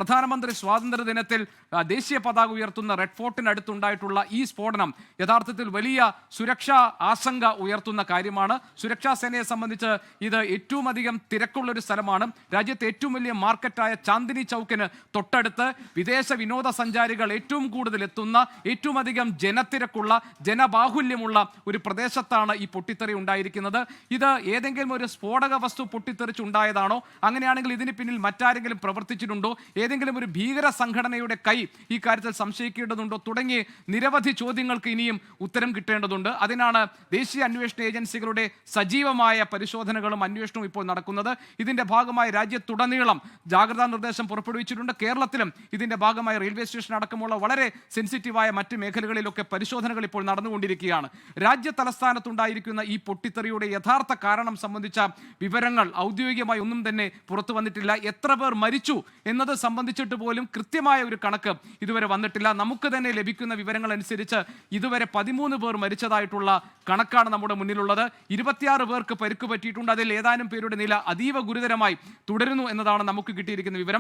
പ്രധാനമന്ത്രി സ്വാതന്ത്ര്യ ദിനത്തിൽ ദേശീയ പതാക ഉയർത്തുന്ന റെഡ് ഫോർട്ടിനടുത്തുണ്ടായിട്ടുള്ള ഈ സ്ഫോടനം യഥാർത്ഥത്തിൽ വലിയ സുരക്ഷാ ആശങ്ക ഉയർത്തുന്ന കാര്യമാണ്. സുരക്ഷാ സേനയെ സംബന്ധിച്ച് ഇത് ഏറ്റവും അധികം തിരക്കുള്ളൊരു സ്ഥലമാണ്. രാജ്യത്തെ ഏറ്റവും വലിയ മാർക്കറ്റായ ചാന്ദിനി ചൗക്കിന് തൊട്ടടുത്ത് വിദേശ വിനോദസഞ്ചാരികൾ ഏറ്റവും കൂടുതൽ എത്തുന്ന, ഏറ്റവും അധികം ജനത്തിരക്കുള്ള, ജനബാഹുല്യമുള്ള ഒരു പ്രദേശത്താണ് ഈ പൊട്ടിത്തെറി ഉണ്ടായിരിക്കുന്നത്. ഇത് ഏതെങ്കിലും ഒരു സ്ഫോടക വസ്തു പൊട്ടിത്തെറിച്ചുണ്ടായതാണോ? അങ്ങനെയാണെങ്കിൽ ഇതിന് പിന്നിൽ മറ്റാരെങ്കിലും പ്രവർത്തിച്ചിട്ടുണ്ടോ? ഏതെങ്കിലും ഒരു ഭീകര സംഘടനയുടെ കൈ ഈ കാര്യത്തിൽ സംശയിക്കേണ്ടതുണ്ടോ? തുടങ്ങി നിരവധി ചോദ്യങ്ങൾക്ക് ഇനിയും ഉത്തരം കിട്ടേണ്ടതുണ്ട്. അതിനാണ് ദേശീയ അന്വേഷണ ഏജൻസികളുടെ സജീവമായ പരിശോധനകളും അന്വേഷണവും ഇപ്പോൾ നടക്കുന്നത്. ഇതിന്റെ ഭാഗമായി രാജ്യത്തുടനീളം ജാഗ്രതാ നിർദ്ദേശം പുറപ്പെടുവിച്ചിട്ടുണ്ട്. കേരളത്തിലും ഇതിന്റെ ഭാഗമായി റെയിൽവേ സ്റ്റേഷൻ അടക്കമുള്ള വളരെ സെൻസിറ്റീവായ മറ്റ് മേഖലകളിലൊക്കെ പരിശോധനകൾ ഇപ്പോൾ നടന്നുകൊണ്ടിരിക്കുകയാണ്. രാജ്യ തലസ്ഥാനത്തുണ്ടായിരിക്കുന്ന ഈ പൊട്ടിത്തെറിയുടെ യഥാർത്ഥ കാരണം സംബന്ധിച്ച വിവരങ്ങൾ ഔദ്യോഗികമായി ഒന്നും തന്നെ പുറത്തു വന്നിട്ടില്ല. എത്ര പേർ മരിച്ചു എന്നത് സംബന്ധിച്ചിട്ട് പോലും കൃത്യമായ ഒരു കണക്ക് ഇതുവരെ വന്നിട്ടില്ല. നമുക്ക് തന്നെ ലഭിക്കുന്ന വിവരങ്ങൾ അനുസരിച്ച് ഇതുവരെ 13 പേർ മരിച്ചതായിട്ടുള്ള കണക്കാണ് നമ്മുടെ മുന്നിലുള്ളത്. 26 പേർക്ക് പരിക്ക് പറ്റിയിട്ടുണ്ട്. അതിൽ ഏതാനും പേരുടെ നില അതീവ ഗുരുതരമായി തുടരുന്നു എന്നതാണ് നമുക്ക് കിട്ടിയിരിക്കുന്ന വിവരം.